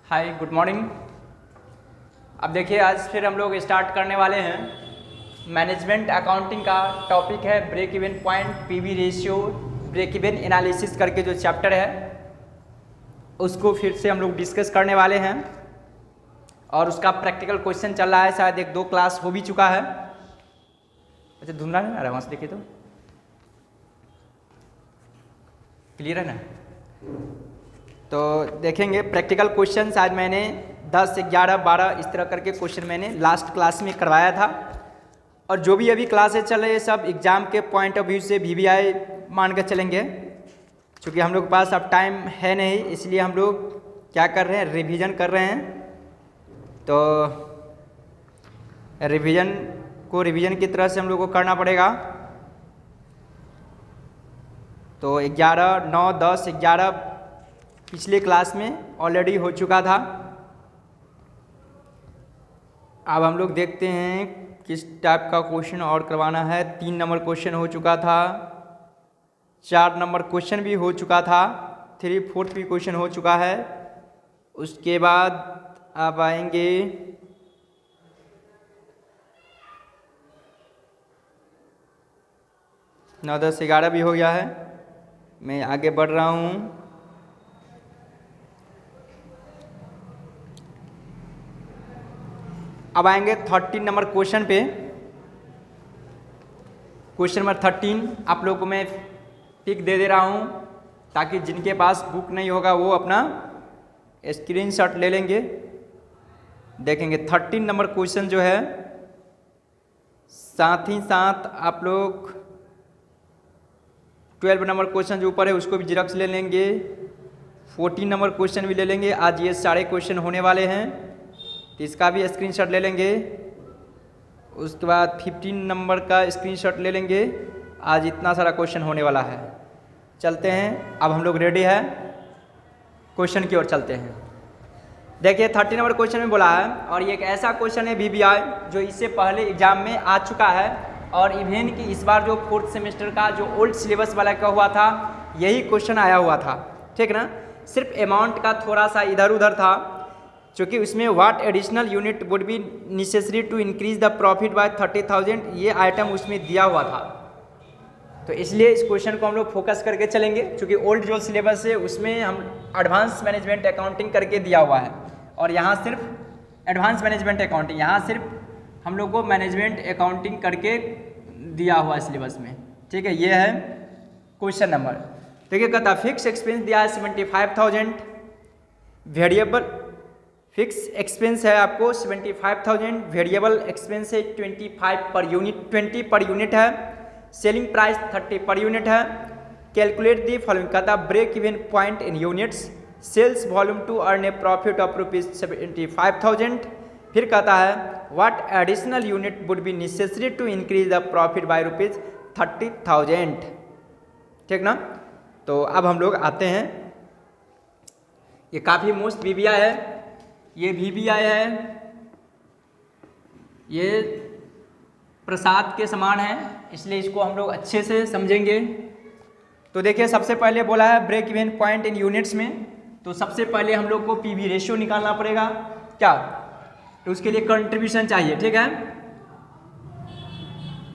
Hi good morning. अब देखिए आज फिर हम लोग स्टार्ट करने वाले हैं मैनेजमेंट अकाउंटिंग का टॉपिक है break even point, PV ratio, break even analysis करके जो चैप्टर है उसको फिर से हम लोग डिस्कस करने वाले हैं और उसका प्रैक्टिकल क्वेश्चन चल रहा है। शायद एक दो क्लास हो भी चुका है। अच्छा धुंधला नहीं आ रहा, वहाँ से देखिए तो क्लियर है ना। तो देखेंगे प्रैक्टिकल क्वेश्चन। आज मैंने 10, 11, 12 इस तरह करके क्वेश्चन मैंने लास्ट क्लास में करवाया था और जो भी अभी क्लासेस चल रही है सब एग्ज़ाम के पॉइंट ऑफ व्यू से VVI मान कर चलेंगे। क्योंकि हम लोग के पास अब टाइम है नहीं, इसलिए हम लोग क्या कर रहे हैं, रिवीजन कर रहे हैं। तो रिवीजन की तरह से हम लोग को करना पड़ेगा। तो 11, 9, 10, 11 पिछले क्लास में ऑलरेडी हो चुका था। अब हम लोग देखते हैं किस टाइप का क्वेश्चन और करवाना है। 3 नंबर क्वेश्चन हो चुका था, 4 नंबर क्वेश्चन भी हो चुका था, 3, 4 भी क्वेश्चन हो चुका है। उसके बाद आप आएंगे नौ, 10, 11 भी हो गया है। मैं आगे बढ़ रहा हूँ। अब आएंगे 13 नंबर क्वेश्चन पे। क्वेश्चन नंबर 13 आप लोगों को मैं टिक दे रहा हूँ ताकि जिनके पास बुक नहीं होगा वो अपना स्क्रीनशॉट ले लेंगे। देखेंगे 13 नंबर क्वेश्चन जो है, साथ ही साथ आप लोग 12 नंबर क्वेश्चन जो ऊपर है उसको भी जेरॉक्स ले लेंगे, 14 नंबर क्वेश्चन भी ले लेंगे। आज ये सारे क्वेश्चन होने वाले हैं तो इसका भी स्क्रीनशॉट ले लेंगे। उसके बाद 15 नंबर का स्क्रीनशॉट ले लेंगे। आज इतना सारा क्वेश्चन होने वाला है। चलते हैं, अब हम लोग रेडी है, क्वेश्चन की ओर चलते हैं। देखिए 13 नंबर क्वेश्चन में बोला है और ये एक ऐसा क्वेश्चन है VVI जो इससे पहले एग्जाम में आ चुका है और इवन कि इस बार जो 4th सेमेस्टर का जो ओल्ड सिलेबस वाला का हुआ था यही क्वेश्चन आया हुआ था, ठीक ना। सिर्फ अमाउंट का थोड़ा सा इधर उधर था, क्योंकि उसमें what additional unit would be necessary to increase the profit by 30,000 ये आइटम उसमें दिया हुआ था। तो इसलिए इस क्वेश्चन को हम लोग फोकस करके चलेंगे, क्योंकि ओल्ड जो सिलेबस है उसमें हम एडवांस मैनेजमेंट अकाउंटिंग करके दिया हुआ है और यहाँ सिर्फ एडवांस मैनेजमेंट अकाउंटिंग, यहाँ सिर्फ हम लोग को मैनेजमेंट अकाउंटिंग करके दिया हुआ है सिलेबस में, ठीक है। ये है क्वेश्चन नंबर। देखिए कहता फिक्स एक्सपेंस दिया है 75,000, वेरिएबल फिक्स एक्सपेंस है आपको 75,000, वेरिएबल एक्सपेंस है 25 पर यूनिट, 20 पर यूनिट है, सेलिंग प्राइस 30 पर यूनिट है। कैलकुलेट दी फॉलोइंग, कहता break even point in units, sales volume to earn a profit of ₹75,000। फिर कहता है what additional unit would be necessary to increase the profit by ₹30,000, ठीक ना। तो अब हम लोग आते हैं, ये काफ़ी मोस्ट VVI है, ये VVI है, ये प्रसाद के समान है, इसलिए इसको हम लोग अच्छे से समझेंगे। तो देखिए सबसे पहले बोला है break even point in units में, तो सबसे पहले हम लोग को पीवी रेशियो निकालना पड़ेगा। क्या, तो उसके लिए कंट्रीब्यूशन चाहिए, ठीक है।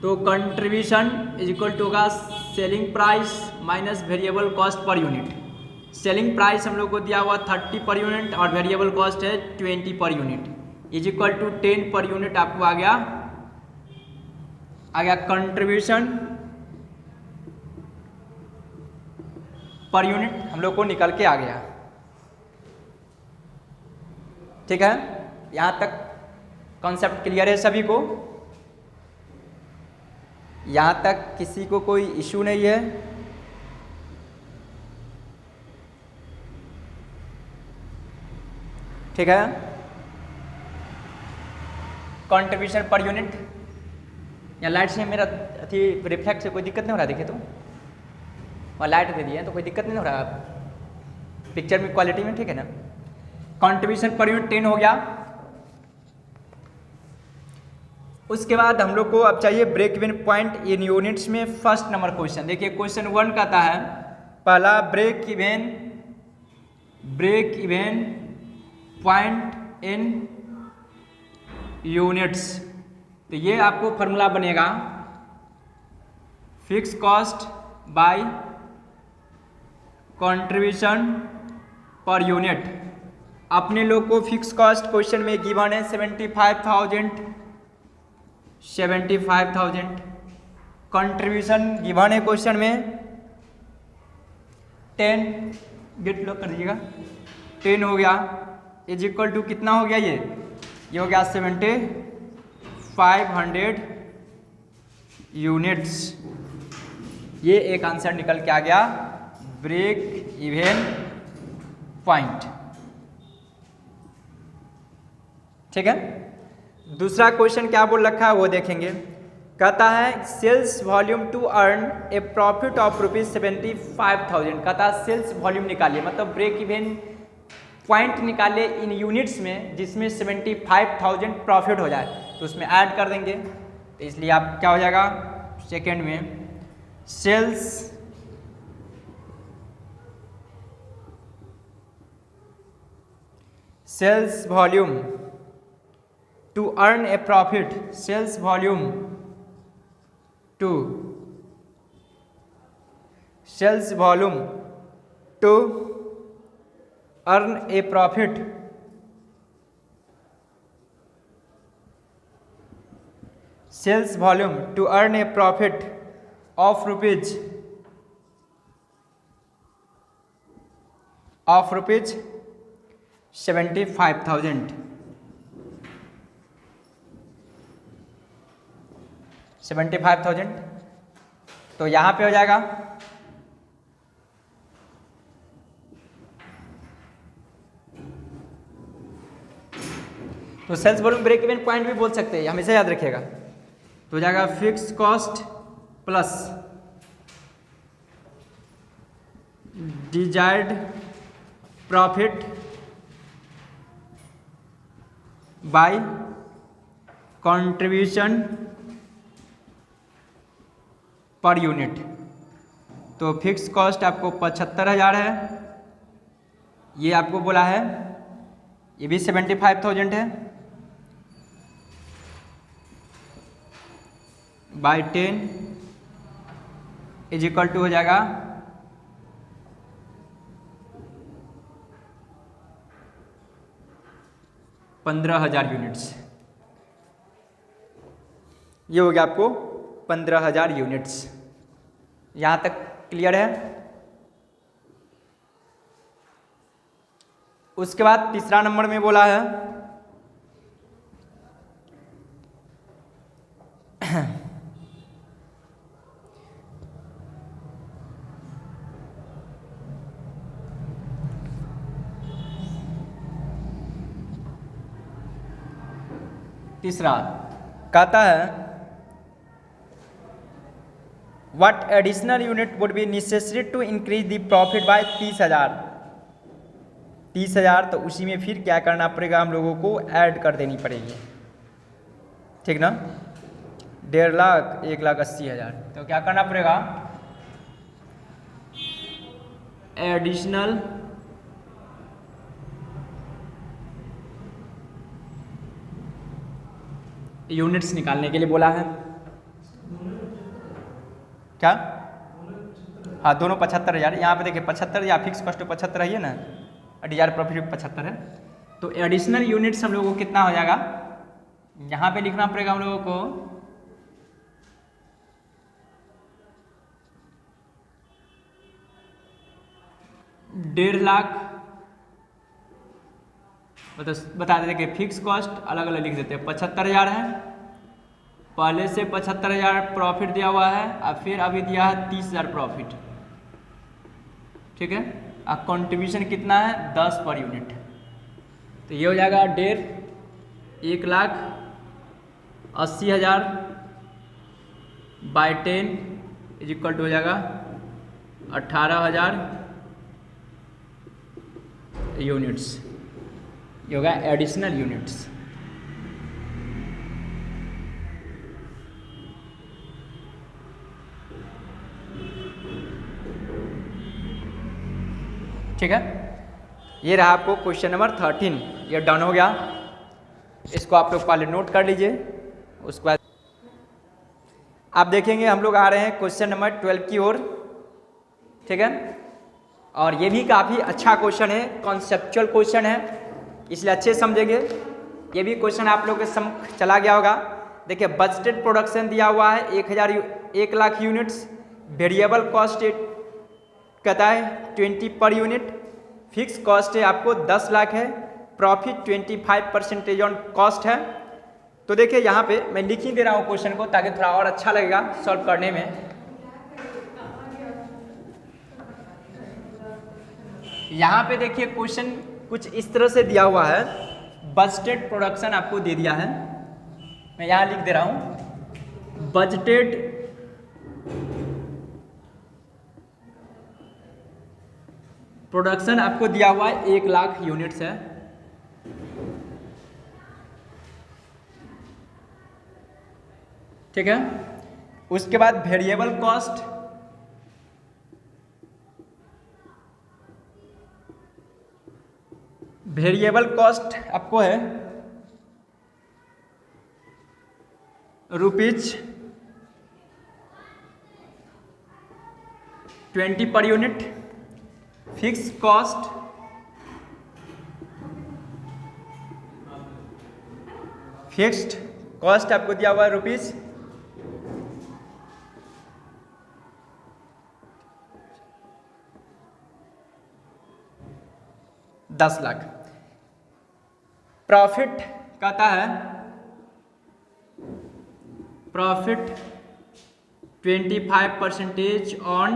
तो कंट्रीब्यूशन इज इक्वल टू होगा selling price minus variable cost per unit. Selling price हम लोग को दिया हुआ 30 पर यूनिट और वेरिएबल कॉस्ट है 20 per unit, is equal to 10 per unit आपको आ गया कंट्रीब्यूशन पर यूनिट हम लोग को निकल के आ गया, ठीक है। यहाँ तक कॉन्सेप्ट क्लियर है सभी को, यहाँ तक किसी को कोई इशू नहीं है। ठीक है, कंट्रीब्यूशन पर यूनिट। या लाइट से मेरा अथी रिफ्लेक्ट से कोई दिक्कत नहीं हो रहा, देखिए तो और लाइट दे दिए तो कोई दिक्कत नहीं हो रहा पिक्चर में, क्वालिटी में, ठीक है ना। कंट्रीब्यूशन पर यूनिट 10 हो गया। उसके बाद हम लोग को अब चाहिए break even point in units में फर्स्ट नंबर क्वेश्चन। देखिए क्वेश्चन 1 कहता है पहला break even point in units. तो ये आपको फॉर्मूला बनेगा fix cost by contribution per unit. अपने लोग को फिक्स कॉस्ट क्वेश्चन में गिवन है 75,000 कंट्रीब्यूशन गिवन है क्वेश्चन में 10, गेट लॉक कर दीजिएगा, 10 हो गया इज इक्वल टू कितना हो गया ये हो गया 7500 यूनिट्स। ये एक आंसर निकल के आ गया ब्रेक इवन पॉइंट। ठीक है, दूसरा क्वेश्चन क्या बोल रखा है वो देखेंगे। कहता है sales volume to earn a profit of ₹75,000। कहता है सेल्स वॉल्यूम निकालिए, मतलब ब्रेक इवन पॉइंट निकालिए इन यूनिट्स में जिसमें 75,000 प्रॉफिट हो जाए, तो उसमें ऐड कर देंगे। तो इसलिए आप क्या हो जाएगा सेकेंड में sales volume to earn a profit, sales volume to earn a profit sales volume to earn a profit of rupees 75,000 75,000। तो यहाँ पे हो जाएगा तो sales volume break even point भी बोल सकते हैं, हमेशा याद रखिएगा। तो हो जाएगा fix cost plus desired profit by contribution per unit. तो फिक्स कॉस्ट आपको 75,000 है, ये आपको बोला है, ये भी 75,000 है, बाई 10 इज इक्वल टू हो जाएगा 15,000 यूनिट्स। ये हो गया आपको 15,000 यूनिट्स। यहाँ तक क्लियर है। उसके बाद तीसरा नंबर में बोला है तीसरा कहता है What additional unit would be necessary to increase the profit by 30,000? 30,000 तो उसी में फिर क्या करना पड़ेगा, हम लोगों को ऐड कर देनी पड़ेगी, ठीक ना। 1.5 लाख 1,80,000, तो क्या करना पड़ेगा एडिशनल यूनिट्स निकालने के लिए बोला है। क्या? हाँ, दोनों 75,000। यहाँ पे देखिए 75 या फिक्स कॉस्ट 75 है ना, डिजायर प्रॉफिट 75 है। तो एडिशनल यूनिट्स हम लोगों को कितना हो जाएगा, यहाँ पे लिखना पड़ेगा हम लोगों को 1.5 लाख। बता देते कि फिक्स कॉस्ट अलग अलग लिख देते हैं। 75,000 है, पहले से 75,000 प्रॉफिट दिया हुआ है, और फिर अभी दिया है 30,000 प्रॉफिट, ठीक है। अब कंट्रीब्यूशन कितना है 10 पर यूनिट, तो ये हो जाएगा 1,80,000 बाई 10 इज इक्वल टू हो जाएगा 18,000 यूनिट्स। ये होगा एडिशनल यूनिट्स। ठीक है, ये रहा आपको क्वेश्चन नंबर 13, ये डन हो गया। इसको आप लोग पहले नोट कर लीजिए। उसके बाद आप देखेंगे हम लोग आ रहे हैं क्वेश्चन नंबर 12 की ओर, ठीक है। और ये भी काफ़ी अच्छा क्वेश्चन है, कॉन्सेप्चुअल क्वेश्चन है, इसलिए अच्छे समझेंगे। ये भी क्वेश्चन आप लोग के समझ चला गया होगा। देखिए बजटेड प्रोडक्शन दिया हुआ है 1 लाख यूनिट्स, वेरिएबल कॉस्ट कहता है 20 पर यूनिट, फिक्स कॉस्ट है आपको 10 लाख है, प्रॉफिट 25% ऑन कॉस्ट है। तो देखिए यहाँ पे मैं लिख ही दे रहा हूँ क्वेश्चन को ताकि थोड़ा और अच्छा लगेगा सॉल्व करने में। यहाँ पे देखिए क्वेश्चन कुछ इस तरह से दिया हुआ है, बजटेड प्रोडक्शन आपको दे दिया है, मैं यहाँ लिख दे रहा हूँ बजटेड प्रोडक्शन आपको दिया हुआ है 1 लाख यूनिट्स है, ठीक है। उसके बाद वेरिएबल कॉस्ट आपको है ₹20 per unit, fix cost fixed cost आपको दिया हुआ है ₹10 लाख। प्रॉफिट कहता है प्रॉफिट 25% ऑन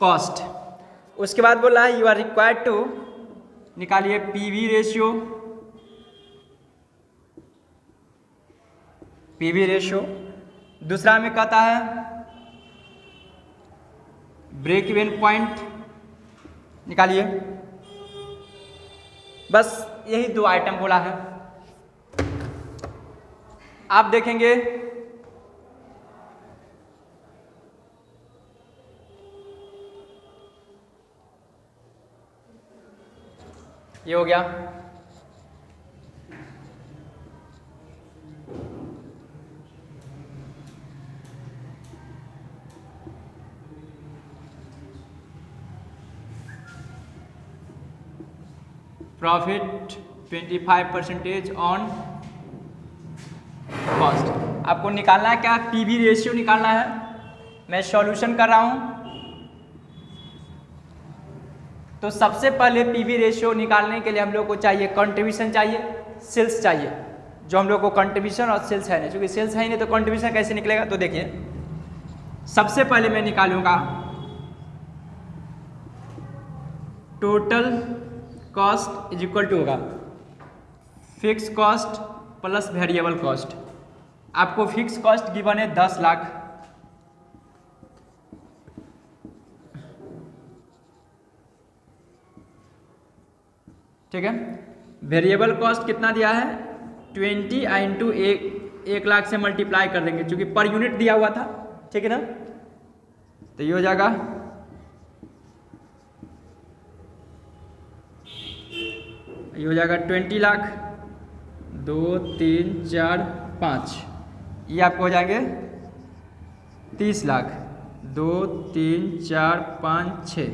कॉस्ट। उसके बाद बोला है यू आर रिक्वायर्ड टू निकालिए पीवी रेशियो। दूसरा में कहता है ब्रेक इवन पॉइंट निकालिए। बस यही 2 आइटम बोला है। आप देखेंगे ये हो गया। Profit 25% on cost. आपको निकालना है क्या? पीवी रेशियो निकालना है। मैं सॉल्यूशन कर रहा हूं। तो सबसे पहले पीवी रेशियो निकालने के लिए हम लोग को चाहिए कंट्रीब्यूशन चाहिए, सेल्स चाहिए। जो हम लोग को कंट्रीब्यूशन और सेल्स है नहीं, क्योंकि सेल्स है ही नहीं तो कंट्रीब्यूशन कैसे निकलेगा। तो देखिए सबसे पहले मैं निकालूंगा total cost is equal to होगा fix cost plus variable cost. आपको फिक्स कॉस्ट गिवन है 10 लाख, ठीक है। वेरिएबल कॉस्ट कितना दिया है 20 इंटू 1 लाख से मल्टीप्लाई कर देंगे क्योंकि पर यूनिट दिया हुआ था, ठीक है ना। तो ये हो जाएगा ये हो जाएगा 20 लाख 2 3 4 5, ये आपको हो जाएंगे 30 लाख 2 3 4 5 6।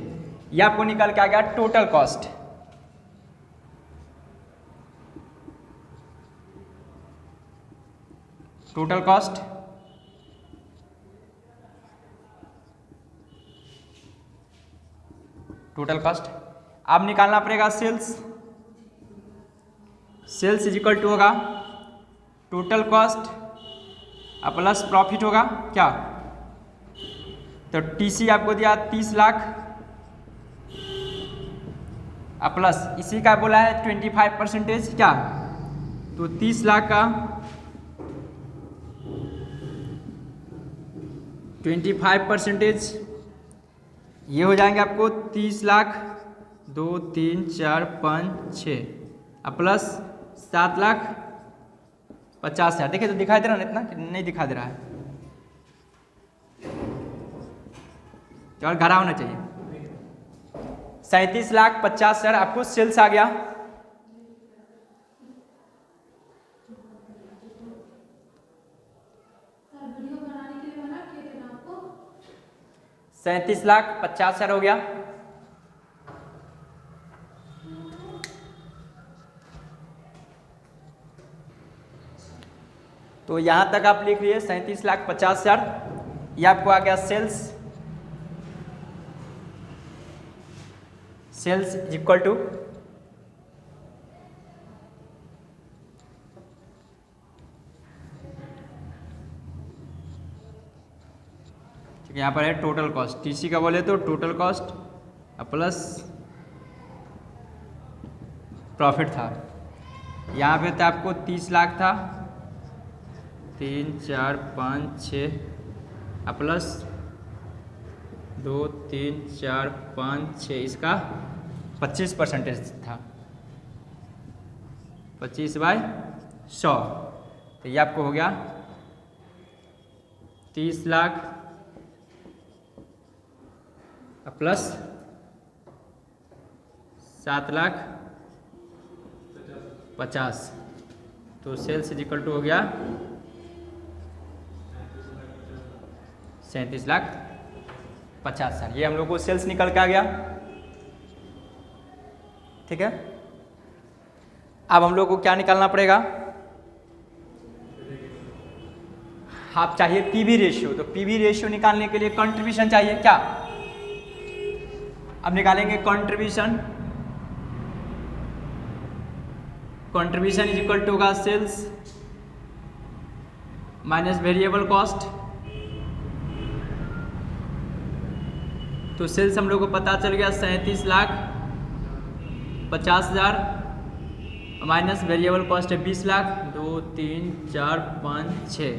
ये आपको निकल के आ गया टोटल कॉस्ट। टोटल कॉस्ट अब निकालना पड़ेगा सेल्स इज इक्वल टू होगा टोटल कॉस्ट प्लस प्रॉफिट होगा क्या। तो टीसी आपको दिया 30 लाख प्लस इसी का बोला है 25% क्या, तो 30 लाख का 25% ये हो जाएंगे आपको 30 लाख 2 3 4 5 6 प्लस 7,50,000। देखिए तो दिखाई दे रहा है ना, इतना नहीं दिखा दे रहा है, और घरा होना चाहिए 37,50,000 आपको सेल्स आ गया। वीडियो बनाने के लिए मना किए थे ना आपको। 37,50,000 हो गया। तो यहां तक आप लिख लिए 37,50,000, ये आपको आ गया sales. Sales is equal to यहाँ पर है टोटल कॉस्ट, टीसी का बोले तो टोटल कॉस्ट प्लस प्रॉफिट था। यहाँ पे तो आपको 30 लाख था, 3, 4, 5, 6 प्लस 2, 3, 4, 5, 6 इसका 25% था, 25/100। तो ये आपको हो गया 30 लाख प्लस 7,50,000। तो सेल्स इज इक्वल टू हो गया 37,50,000। ये हम लोग को सेल्स निकल के आ गया। ठीक है, अब हम लोग को क्या निकालना पड़ेगा? आप चाहिए पीवी रेशियो, तो पीवी रेशियो निकालने के लिए कंट्रीब्यूशन चाहिए क्या? अब निकालेंगे contribution. Contribution is equal to होगा सेल्स माइनस वेरिएबल कॉस्ट। तो सेल्स हम लोग को पता चल गया 37,50,000 माइनस वेरिएबल कॉस्ट है 20 लाख। 2, 3, 4, 5, 6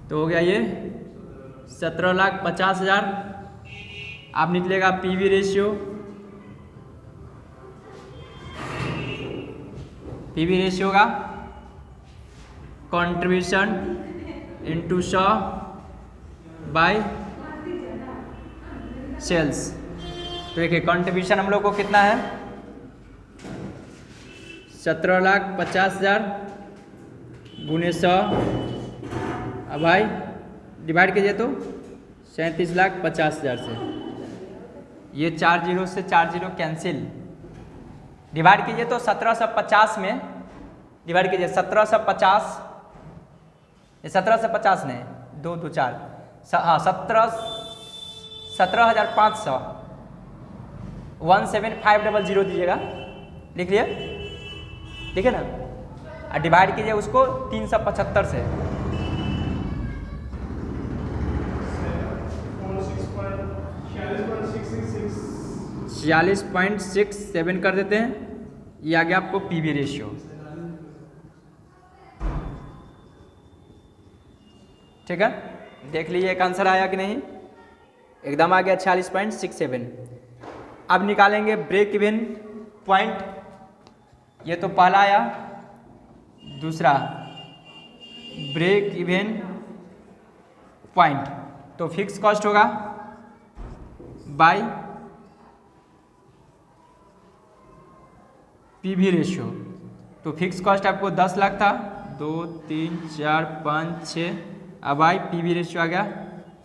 तो हो गया ये 17,50,000। अब निकलेगा पीवी रेशियो। पीवी रेशियो का कंट्रीब्यूशन इंटू 100 बाय सेल्स। तो देखिए कंट्रीब्यूशन हम लोग को कितना है 17,50,000 गुने 100 बाय डिवाइड कीजिए तो 37,50,000 से ये 4 जीरो से 4 जीरो कैंसिल। डिवाइड कीजिए तो 1750 में डिवाइड कीजिए 1750, ये 1750 नहीं 2, 2, 4 हाँ 17,500 17500 दीजिएगा, लिख लिए, ठीक है ना। और डिवाइड कीजिए उसको 375 से 46.67 कर देते हैं। ये आ गया आपको पीवी रेशियो। ठीक है, देख लीजिए एक आंसर आया कि नहीं, एकदम आ गया 46.67। अब निकालेंगे ब्रेक इवन पॉइंट। ये तो पहला आया, दूसरा ब्रेक इवन पॉइंट। तो फिक्स कॉस्ट होगा बाय पीवी रेशियो। तो फिक्स कॉस्ट आपको 10 लाख था, 2, 3, 4, 5, 6 अब आई पीवी रेशियो आ गया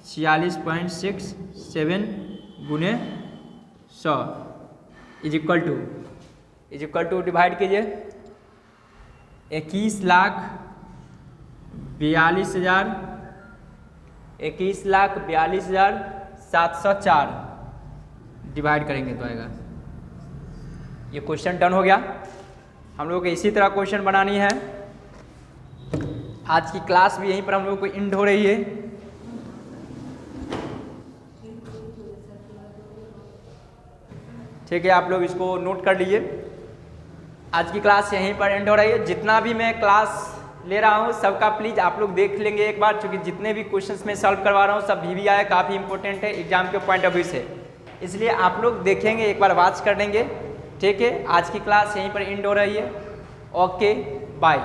46.67 गुने 100 इज इक्वल टू डिवाइड कीजिए 21,42,704 डिवाइड करेंगे तो आएगा। ये क्वेश्चन डन हो गया। हम लोग को इसी तरह क्वेश्चन बनानी है। आज की क्लास भी यहीं पर हम लोग को एंड हो रही है। ठीक है, आप लोग इसको नोट कर लीजिए। आज की क्लास यहीं पर एंड हो रही है। जितना भी मैं क्लास ले रहा हूँ सबका प्लीज़ आप लोग देख लेंगे एक बार, क्योंकि जितने भी क्वेश्चंस मैं सॉल्व करवा रहा हूँ सब VVI काफ़ी इंपॉर्टेंट है एग्जाम के पॉइंट ऑफ व्यू से, इसलिए आप लोग देखेंगे एक बार, वॉच कर लेंगे। ठीक है, आज की क्लास यहीं पर एंड हो रही है। Okay bye.